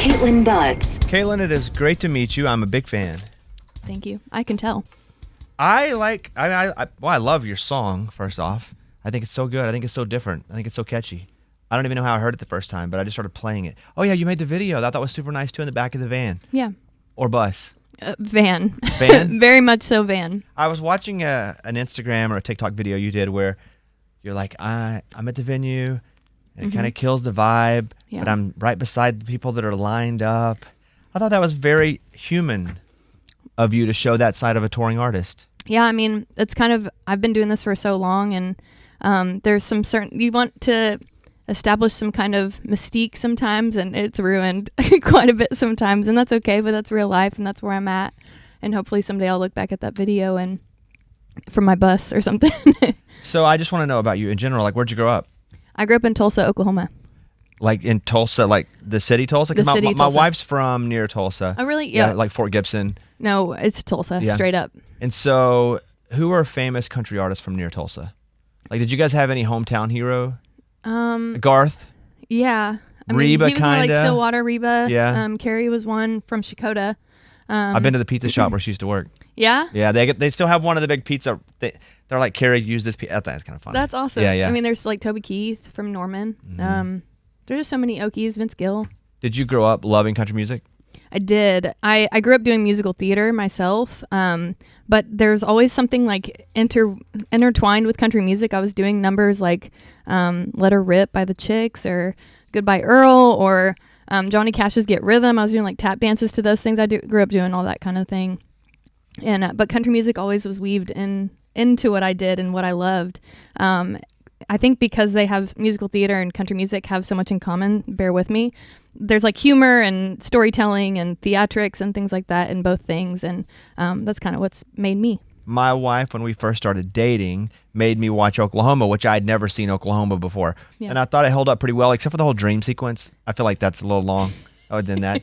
Kaitlin Butts. Kaitlin, it is great to meet you. I'm a big fan. Thank you. I can tell. I love your song, first off. I think it's so good. I think it's so different. I think it's so catchy. I don't even know how I heard it the first time, but I just started playing it. Oh, yeah, you made the video. That was super nice, too, in the back of the van. Yeah. Or bus. Van. Van? Very much so van. I was watching an Instagram or a TikTok video you did where you're like, I'm at the venue, and it kind of kills the vibe, but I'm right beside the people that are lined up. I thought that was very human of you to show that side of a touring artist. Yeah, I mean, it's kind of, I've been doing this for so long, and there's some certain, you want to establish some kind of mystique sometimes, and it's ruined quite a bit sometimes, and that's okay, but that's real life, and that's where I'm at, and hopefully someday I'll look back at that video and from my bus or something. So I just want to know about you in general, like, where'd you grow up? I grew up in Tulsa, Oklahoma. Like in Tulsa, like the city Tulsa? The city my Tulsa. wife's from near Tulsa. Oh, really? Yeah. Like Fort Gibson. No, it's Tulsa, Yeah. straight up. And so, who are famous country artists from near Tulsa? Like, did you guys have any hometown hero? Garth? Yeah. I mean, Reba, he was more like kinda. Stillwater, Reba. Yeah. Carrie was one from Shakota. I've been to the pizza shop where she used to work. Yeah? Yeah, they still have one of the big pizza. They're like, Carrie used this pizza. I think it's kind of fun. That's awesome. Yeah, yeah. I mean, there's like Toby Keith from Norman. There's just so many Okies, Vince Gill. Did you grow up loving country music? I did. I grew up doing musical theater myself, but there's always something like intertwined with country music. I was doing numbers like Let Her Rip by the Chicks or Goodbye Earl or Johnny Cash's Get Rhythm. I was doing like tap dances to those things. I grew up doing all that kind of thing. And but country music always was weaved into what I did and what I loved. I think because they have musical theater and country music have so much in common, bear with me, there's like humor and storytelling and theatrics and things like that in both things. And that's kind of what's made me. My wife, when we first started dating, made me watch Oklahoma, which I'd never seen Oklahoma before. Yeah. And I thought it held up pretty well, except for the whole dream sequence. I feel like that's a little long other than that.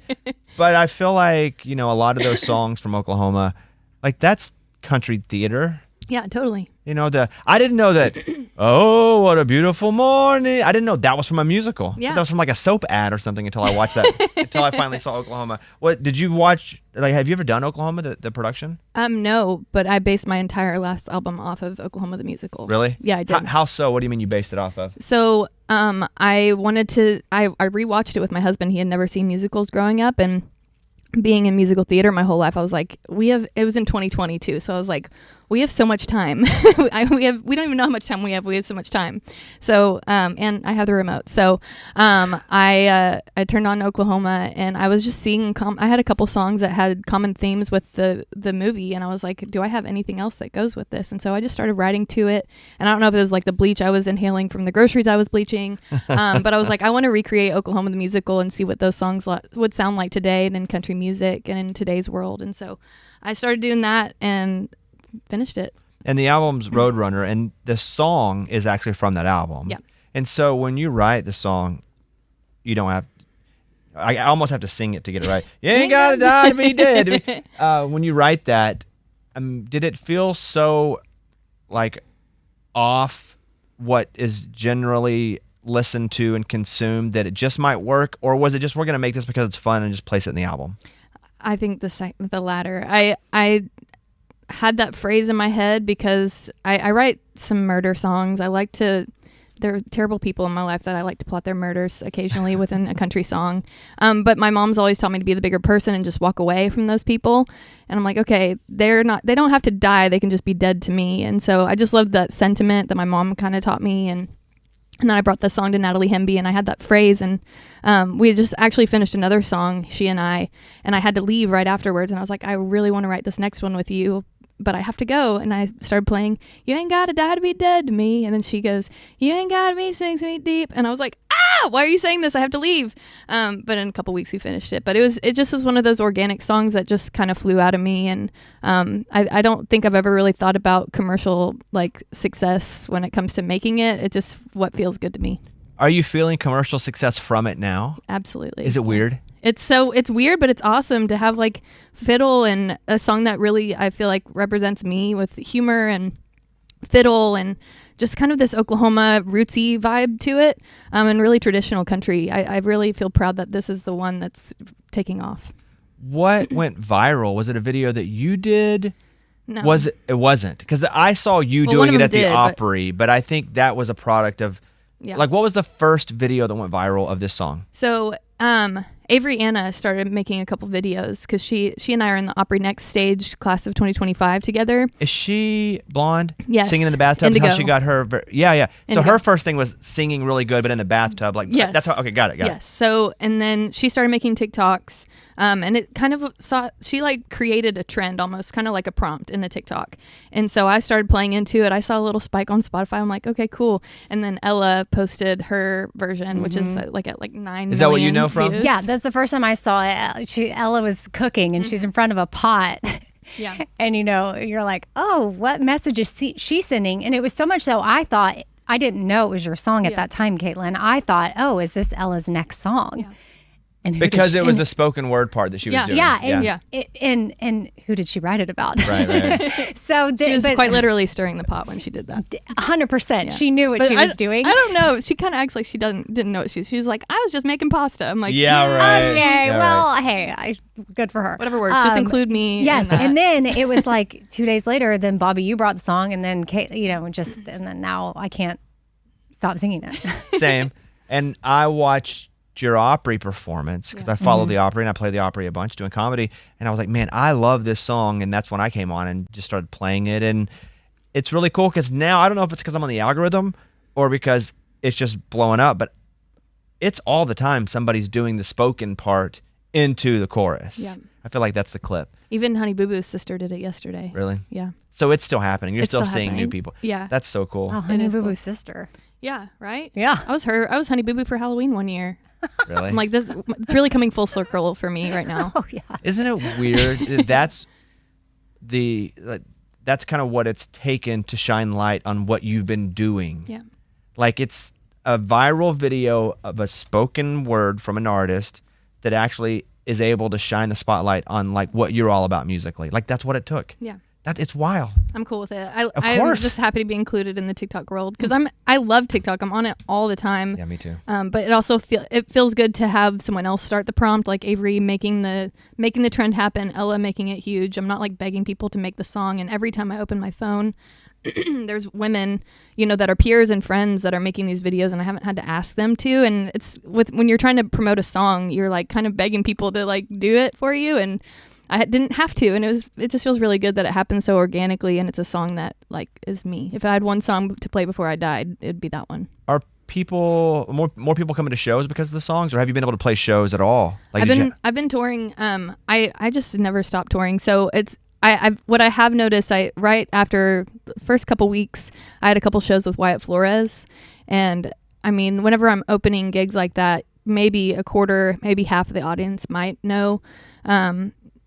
But I feel like, a lot of those songs from Oklahoma, like that's country theater. Yeah, totally. I didn't know that, oh, what a beautiful morning. I didn't know that was from a musical. Yeah. That was from like a soap ad or something until I watched that, until I finally saw Oklahoma. What, did you watch, like, have you ever done Oklahoma, the production? No, but I based my entire last album off of Oklahoma the Musical. Really? Yeah, I did. How so? What do you mean you based it off of? So I rewatched it with my husband. He had never seen musicals growing up, and being in musical theater my whole life, I was like, it was in 2022, so I was like, we have so much time. we don't even know how much time we have. We have so much time. So, and I have the remote. So, I turned on Oklahoma, and I was just seeing, I had a couple songs that had common themes with the movie, and I was like, do I have anything else that goes with this? And so I just started writing to it. And I don't know if it was like the bleach I was inhaling from the groceries I was bleaching, but I was like, I want to recreate Oklahoma the Musical and see what those songs would sound like today and in country music and in today's world. And so I started doing that and finished it. And the album's Roadrunner, and the song is actually from that album. Yeah. And so when you write the song, you don't have, I almost have to sing it to get it right. You ain't gotta die to be dead. When you write that, did it feel so like off what is generally listened to and consumed that it just might work? Or was it just, we're going to make this because it's fun and just place it in the album? I think the latter. I had that phrase in my head because I write some murder songs. There are terrible people in my life that I like to plot their murders occasionally within a country song. But my mom's always taught me to be the bigger person and just walk away from those people. And I'm like, okay, they don't have to die. They can just be dead to me. And so I just loved that sentiment that my mom kind of taught me. And then I brought the song to Natalie Hemby, and I had that phrase, and we had just actually finished another song, she and I had to leave right afterwards. And I was like, I really want to write this next one with you, but I have to go. And I started playing, you ain't gotta die to be dead to me. And then she goes, you ain't gotta be 6 feet deep. And I was like, why are you saying this? I have to leave. But in a couple weeks we finished it. But it just was one of those organic songs that just kind of flew out of me. And I don't think I've ever really thought about commercial like success when it comes to making it. It just what feels good to me. Are you feeling commercial success from it now? Absolutely. Is it weird? It's weird, but it's awesome to have like fiddle and a song that really I feel like represents me with humor and fiddle and just kind of this Oklahoma rootsy vibe to it, and really traditional country. I really feel proud that this is the one that's taking off. What went viral? Was it a video that you did? No. Was it? It wasn't, because I saw you Well, doing one it of them at the did, Opry, but I think that was a product of, Yeah. like, what was the first video that went viral of this song? So Avery Anna started making a couple videos because she and I are in the Opry Next Stage class of 2025 together. Is she blonde? Yes. Singing in the bathtub? Indigo. How she got her? Yeah. So Indigo. her first thing was singing really good, but in the bathtub. Like, Yes. that's how. Okay, got it. Yes. So, and then she started making TikToks, and it kind of she like created a trend almost, kind of like a prompt in a TikTok. And so I started playing into it. I saw a little spike on Spotify. I'm like, okay, cool. And then Ella posted her version, which is like at like 9 Is that what you million know from? views. Yeah, that's the first time I saw it. Ella was cooking and she's in front of a pot. Yeah. And you're like, oh, what message is she sending? And it was so much so I didn't know it was your song at that time, Kaitlin. I thought, oh, is this Ella's next song? Yeah. And who Because did she, it was the spoken word part that she was doing. and who did she write it about? Right. So She was quite literally stirring the pot when she did that. 100%. Yeah. She knew what But she was doing. I don't know. She kind of acts like she didn't know what she was like, I was just making pasta. I'm like, Yeah, right. Okay, Yeah, well, right. hey, good for her. whatever works. Just include me. Yes, in that. and then it was like 2 days later. Then Bobby, you brought the song, and then Kate, and then now I can't stop singing it. Same. And I watched your Opry performance because I follow the Opry and I play the Opry a bunch doing comedy. And I was like, man, I love this song. And that's when I came on and just started playing it. And it's really cool because now I don't know if it's because I'm on the algorithm or because it's just blowing up, but it's all the time somebody's doing the spoken part into the chorus. Yeah. I feel like that's the clip. Even Honey Boo Boo's sister did it yesterday. Really? Yeah. So it's still happening. You're It's still still seeing new happening. people. Yeah. That's so cool. Oh, Honey is Boo cool. Boo's sister. Yeah. Right. Yeah. I was Honey Boo Boo for Halloween one year. Really? I'm like, it's really coming full circle for me right now. Oh yeah. Isn't it weird? That's kind of what it's taken to shine light on what you've been doing. Yeah. Like, it's a viral video of a spoken word from an artist that actually is able to shine the spotlight on like what you're all about musically. Like, that's what it took. Yeah. It's wild. I'm cool with it. Of I'm course. just happy to be included in the TikTok world because I love TikTok. I'm on it all the time. Yeah, me too. But it also feels good to have someone else start the prompt, like Avery making the trend happen, Ella making it huge. I'm not like begging people to make the song. And every time I open my phone, there's women, that are peers and friends that are making these videos, and I haven't had to ask them to. And it's when you're trying to promote a song, you're like kind of begging people to like do it for you, and I didn't have to, and it just feels really good that it happens so organically, and it's a song that like is me. If I had one song to play before I died, it'd be that one. Are people more people coming to shows because of the songs, or have you been able to play shows at all? Like, I've been touring. I just never stopped touring. So it's what I have noticed. Right after the first couple weeks, I had a couple shows with Wyatt Flores, and I mean, whenever I'm opening gigs like that, maybe a quarter, maybe half of the audience might know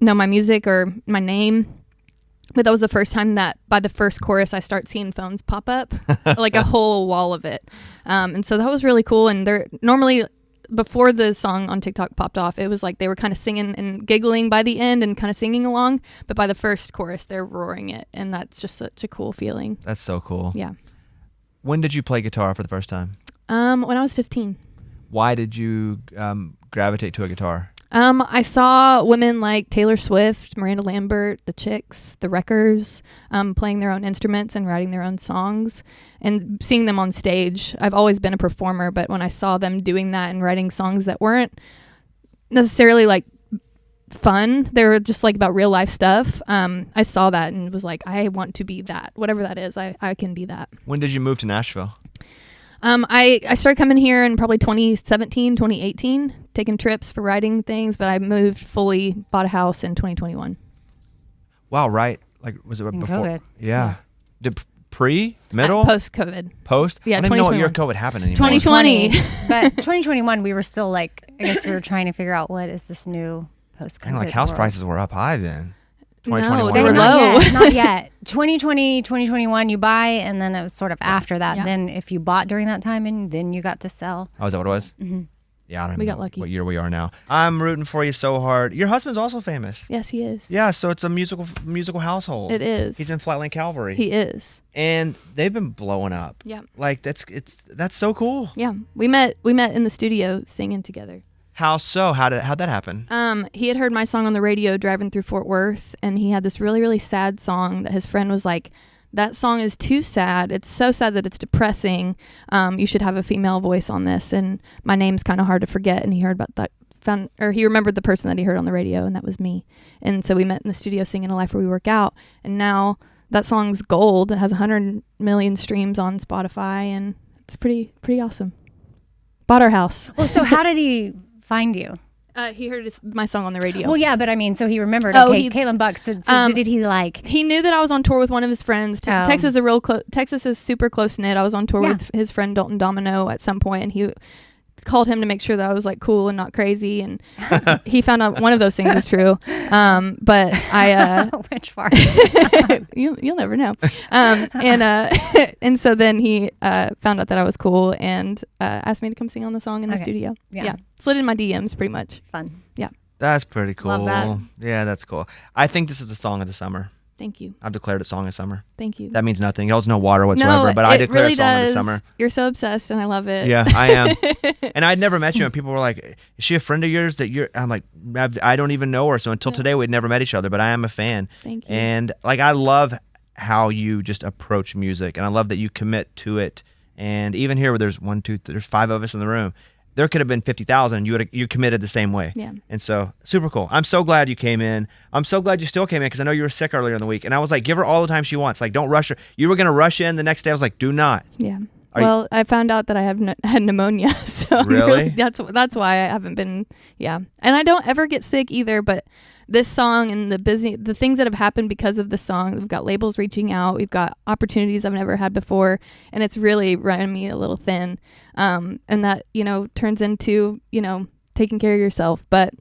my music or my name. But that was the first time that by the first chorus I start seeing phones pop up, like a whole wall of it. And so that was really cool. And they're normally, before the song on TikTok popped off, it was like they were kind of singing and giggling by the end and kind of singing along. But by the first chorus, they're roaring it. And that's just such a cool feeling. That's so cool. Yeah. When did you play guitar for the first time? When I was 15. Why did you gravitate to a guitar? I saw women like Taylor Swift, Miranda Lambert, the Chicks, the Wreckers, playing their own instruments and writing their own songs, and seeing them on stage. I've always been a performer, but when I saw them doing that and writing songs that weren't necessarily like fun, they were just like about real life stuff. I saw that and was like, I want to be that. Whatever that is, I can be that. When did you move to Nashville? I started coming here in probably 2017, 2018, taking trips for writing things, but I moved fully, bought a house in 2021. Wow, right? Like, was it In before? COVID. Yeah. Did pre, middle, Post-COVID. post? Yeah, I don't even know what year 2021. COVID happened anymore. 2020. But 2021, we were still like, I guess we were trying to figure out what is this new post-COVID Kind of like house world. prices were up high then. No, 2021. they were Not low. yet, not yet. 2020, 2021, you buy, and then it was sort of after that. Yeah. Then if you bought during that time, and then you got to sell. Oh, is that what it was? Mm-hmm. Yeah, I don't We know got lucky. what year we are now. I'm rooting for you so hard. Your husband's also famous. Yes, he is. Yeah, so it's a musical household. It is. He's in Flatland Calvary. He is. And they've been blowing up. Yeah. Like that's so cool. Yeah. We met in the studio singing together. How so? How'd that happen? He had heard my song on the radio driving through Fort Worth, and he had this really, really sad song that his friend was like, that song is too sad. It's so sad that it's depressing. You should have a female voice on this. And my name's kind of hard to forget. And he heard about that, he remembered the person that he heard on the radio, and that was me. And so we met in the studio singing A Life Where We Work Out. And now that song's gold. It has 100 million streams on Spotify, and it's pretty awesome. Bought our house. Well, so how did he find you? He heard my song on the radio. Well, yeah, but I mean, so he remembered. Oh, Okay, Kaitlin Bucks. So did he like? He knew that I was on tour with one of his friends. Texas is super close knit. I was on tour with his friend Dalton Domino at some point, and he called him to make sure that I was like cool and not crazy. And he found out one of those things was true. But I which part? you'll never know. And so then he found out that I was cool and asked me to come sing on the song in the studio. Yeah. Slid in my DMs pretty much. Fun. Yeah. That's pretty cool. Love that. Yeah, that's cool. I think this is the song of the summer. Thank you. I've declared it song of summer. Thank you. That means nothing. It holds no water whatsoever, but I declare really it song of the does. summer. You're so obsessed, and I love it. Yeah, I am. And I'd never met you, and people were like, "Is she a friend of yours?" I'm like, I don't even know her. So until today, we'd never met each other, but I am a fan. Thank you. And like, I love how you just approach music, and I love that you commit to it. And even here, where there's 5 of us in the room, there could have been 50,000. You committed the same way. Yeah. And so super cool. I'm so glad you came in. I'm so glad you still came in because I know you were sick earlier in the week. And I was like, give her all the time she wants. Like, don't rush her. You were gonna rush in the next day. I was like, do not. Yeah. I found out that I have had pneumonia. So really, that's why I haven't been. Yeah. And I don't ever get sick either. But this song and the things that have happened because of this song, we've got labels reaching out. We've got opportunities I've never had before, and it's really running me a little thin. And that turns into taking care of yourself. But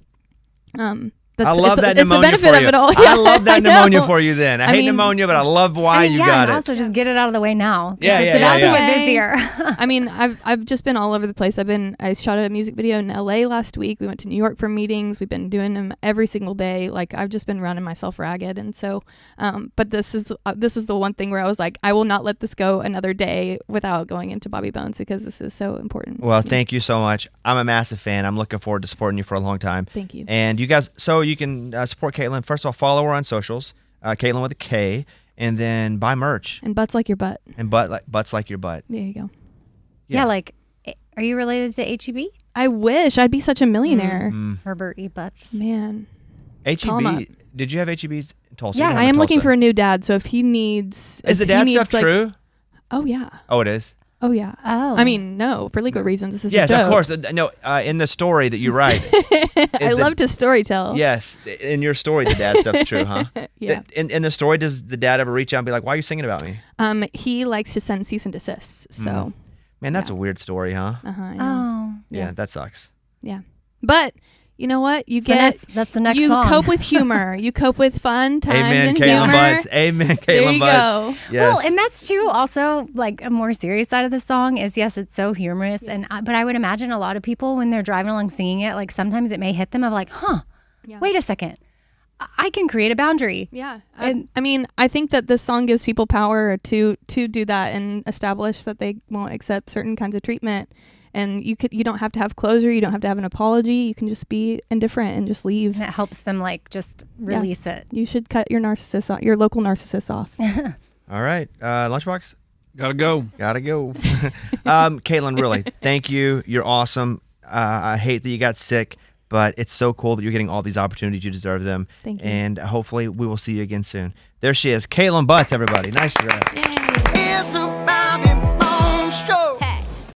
I love that it's pneumonia the benefit for of you. it all. I love that I pneumonia know. for you. Then I hate pneumonia, but I love why you got and it. also just get it out of the way now. Yeah, it's about to get yeah. busier. I mean, I've just been all over the place. I shot a music video in LA last week. We went to New York for meetings. We've been doing them every single day. Like, I've just been running myself ragged. And so, but this is the one thing where I was like, I will not let this go another day without going into Bobby Bones, because this is so important. Well, thank you so much. I'm a massive fan. I'm looking forward to supporting you for a long time. Thank you. And you guys, so you can support Kaitlin. First of all, follow her on socials, Kaitlin with a K, and then buy merch. And butts like your butt. And butts like your butt. There you go. Yeah, like, are you related to HEB? I wish I'd be such a millionaire. Herbert E. Butts. Man. HEB. Did you have HEBs in Tulsa? Yeah, I am looking for a new dad. So if he needs, is the dad stuff true? Oh yeah. Oh, it is. Oh yeah. Oh. I mean, no, for legal reasons. This is yes, a joke. of course. No, in the story that you write. I love to storytell. Yes, in your story, the dad stuff's true, huh? Yeah. In the story, does the dad ever reach out and be like, "Why are you singing about me?" He likes to send cease and desists. So. Man, that's a weird story, huh? Yeah, that sucks. Yeah, but you know what? That's the next you song. You cope with humor. You cope with fun times Amen, and Kaitlin humor. Butts. Amen, Kaitlin there you Butts. Go. Yes. Well, and that's too. Also, like, a more serious side of the song is, yes, it's so humorous, but I would imagine a lot of people, when they're driving along singing it, like, sometimes it may hit them of like, wait a second, I can create a boundary. Yeah, I mean, I think that this song gives people power to do that and establish that they won't accept certain kinds of treatment. And you don't have to have closure. You don't have to have an apology. You can just be indifferent and just leave. And it helps them, like, just release it. You should cut your local narcissist off. All right, Lunchbox. Gotta go. Kaitlin, really, thank you. You're awesome. I hate that you got sick, but it's so cool that you're getting all these opportunities. You deserve them. Thank you. And hopefully we will see you again soon. There she is, Kaitlin Butts, everybody. Nice job. Yay.